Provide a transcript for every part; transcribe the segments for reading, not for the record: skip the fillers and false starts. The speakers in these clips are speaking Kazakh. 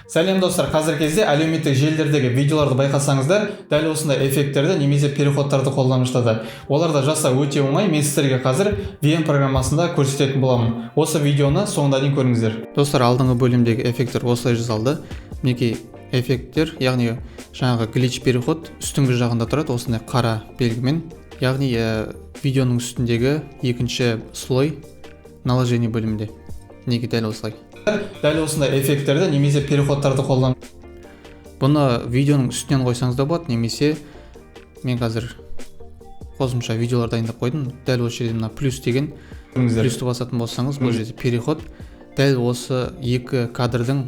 Сәлем достар, қазіргі кезде әлеуметтік желілердегі видеоларды байқасаңыздар, дәл осындай эффекттерді немесе переходтарды қолданып жатады. Оларды жасау өте оңай, мен сіздерге қазір VM программасында көрсететін боламын. Осы видеоны соңына дейін көріңіздер. Достар, алдыңғы бөлімдегі эффекттер осылай жасалды. Мінекей эффекттер, яғни жаңағы глич переход үстіңгі жағында тұрады, осындай қара белгімен. Яғни видеоның үстіндегі екінші слой наложение бөлімінде. Неге дәл осылай? Дәл осындай эффекттерді немесе переходтарды қолданып. Бұны видеоның үстінен қойсаңыз да болады, немесе мен қазір қосымша видеолар дайындап қойдым. Дәл осы жерде мына плюс деген плюсті басатын болсаңыз, бұл жерде переход дәл осы екі кадрдың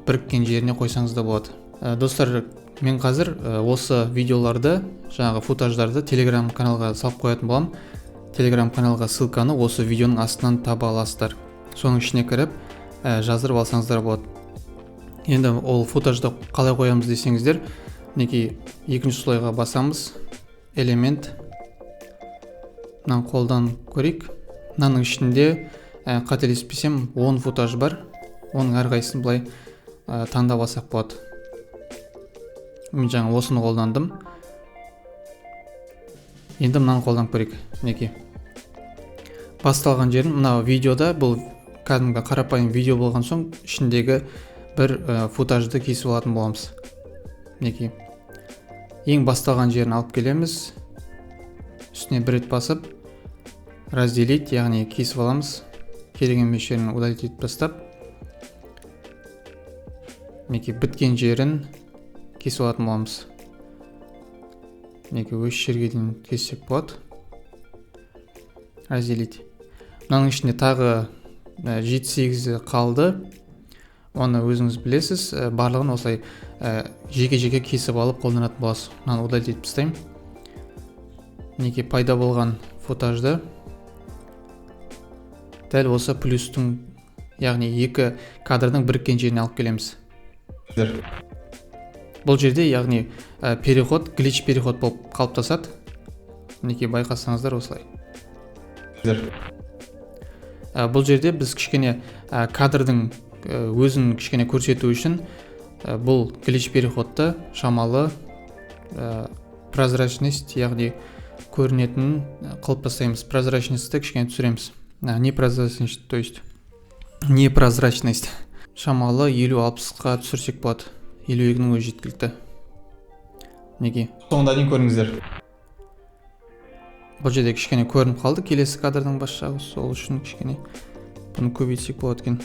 біріккен жеріне қойсаңыз да болады. Достар, мен қазір осы видеоларды, жаңағы футаждарды Telegram каналға салып қоятын боламын. Telegram каналға ссылканы осы видеоның астынан таба аласыздар. Соның ішіне кіріп жаздырып алсаңыздар болады. Енді ол футажды қалай қоямыз десеңіздер, мінекей екінші слойға басамыз, элемент, мынаны қолдан көрейік. Мынаның ішінде қателеспесем 10 футаж бар, оның әрқайсысын былай таңдап алсақ болады. Мен жаңа осыны қолдандым. Енді мынаны қолданып көрейік. Мінекей басталған жерін мына видеода, бұл кәдімгі қарапайым видео болған соң ішіндегі бір футажды кесіп алатын боламыз. Мінекей ең басталған жерін алып келеміз, үстіне бір рет басып разделить, яғни кесіп аламыз, керек емес жерін удалить етіп тастап, мінекей біткен жерін кесіп алатын боламыз. Мінекей өз жерге дейін кессек болады. Разделить. Мынаның ішінде тағы 7-8 қалды. Оны өзіңіз білесіз. Барлығын осылай жеке-жеке кесіп алып қолданатын боласыз. Мынаны удалить етіп тастаймын. Мінекей пайда болған футажды дәл осы плюстың, яғни екі кадрдың біріккен жеріне алып келеміз. Бұл жерде, яғни переход, глич переход болып қалыптасады. Мінекей байқасаңыздар осылай. Бұл жерде біз кішкене кадрдың өзін кішкене көрсету үшін бұл глич переходты шамалы прозрачность, яғни көрінетін қылып тастаймыз. Прозрачностьті кішкене түсіреміз. Не прозрачность, то есть не прозрачность. Шамалы 50-60-қа түсірсек болады. 52-нің өзі жеткілікті. Неге? Соңында дейін көріңіздер. Бұл жерде кішкене көрініп қалды, келесі кадрдың бас жағы, сол үшін кішкене бұны көбейтсек болады екен.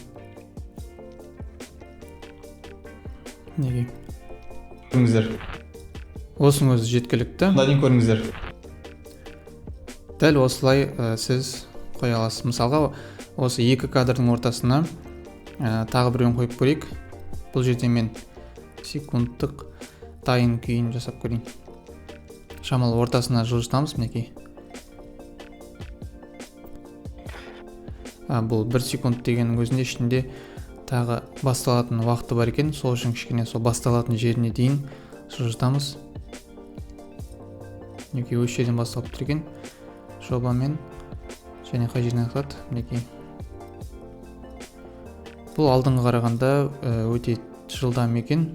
Неге? Көріңіздер. Осының өзі жеткілікті. Соңында көріңіздер. Дәл осылай сіз қоя аласыз. Мысалға, осы екі кадрдың ортасына тағы біреуін қойып көрейік. Бұл жерде мен секундтық дайын күйін жасап көрейін. Шамалы ортасына жылжытамыз, мінекей. Бұл 1 секунд дегеннің өзінде ішінде тағы басталатын уақыты бар екен. Сол үшін кішкене сол басталатын жеріне дейін жылжытамыз. Мінекей өз жерден басталып тұр екен. Жобамен және қай жерден ақтады. Мінекей. Бұл алдыңғы қарағанда өте жылдам екен.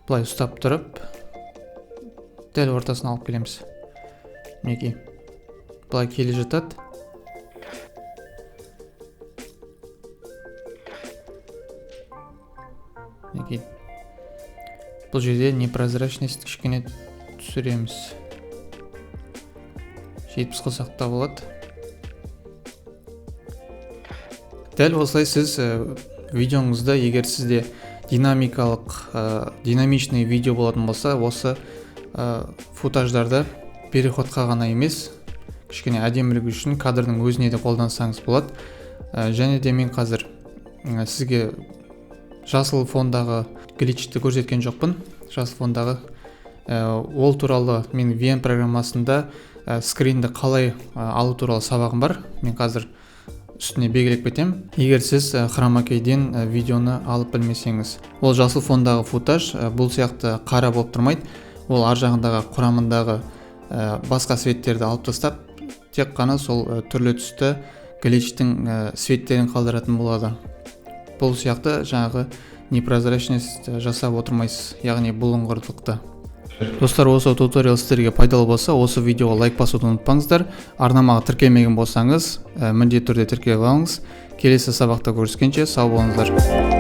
Бұлай ұстап тұрып, дәл ортасына алып келеміз. Мінекей. Бұлай келе жатады. Бұл жерде непрозрачность кішкене түсіреміз. 70 қылсақ та болады. Дәл осылай сіз видеоңызда, егер сізде динамичный видео болатын болса, осы футаждарды переходқа ғана емес, кішкене әдемілігі үшін кадрдың өзіне де қолдансаңыз болады. Және де мен қазір сізге жасыл фондағы гличті көрсеткен жоқпын. Жасыл фондағы ол туралы мен VM программасында скринді қалай алу туралы сабағым бар. Мен қазір үстіне белгілеп кетем. Егер сіз хромакейден видеоны алып білмесеңіз, ол жасыл фондағы футаж бұл сияқты қара болып тұрмайды. Ол ар жағындағы құрамындағы басқа светтерді алып тастап, тек қана сол түрлі түсті гличтің светтерін қалдыратын болады. бұл сияқты жаңағы непрозрачность жасап отырмайсыз, яғни бұлыңғырлықты. Достар, осы туториал сіздерге пайдалы болса, осы видеоға лайк басуды ұмытпаңыздар. Арнамаға тіркелмеген болсаңыз, міндетті түрде тіркеліп алыңыз. Келесі сабақта көріскенше сау болыңыздар.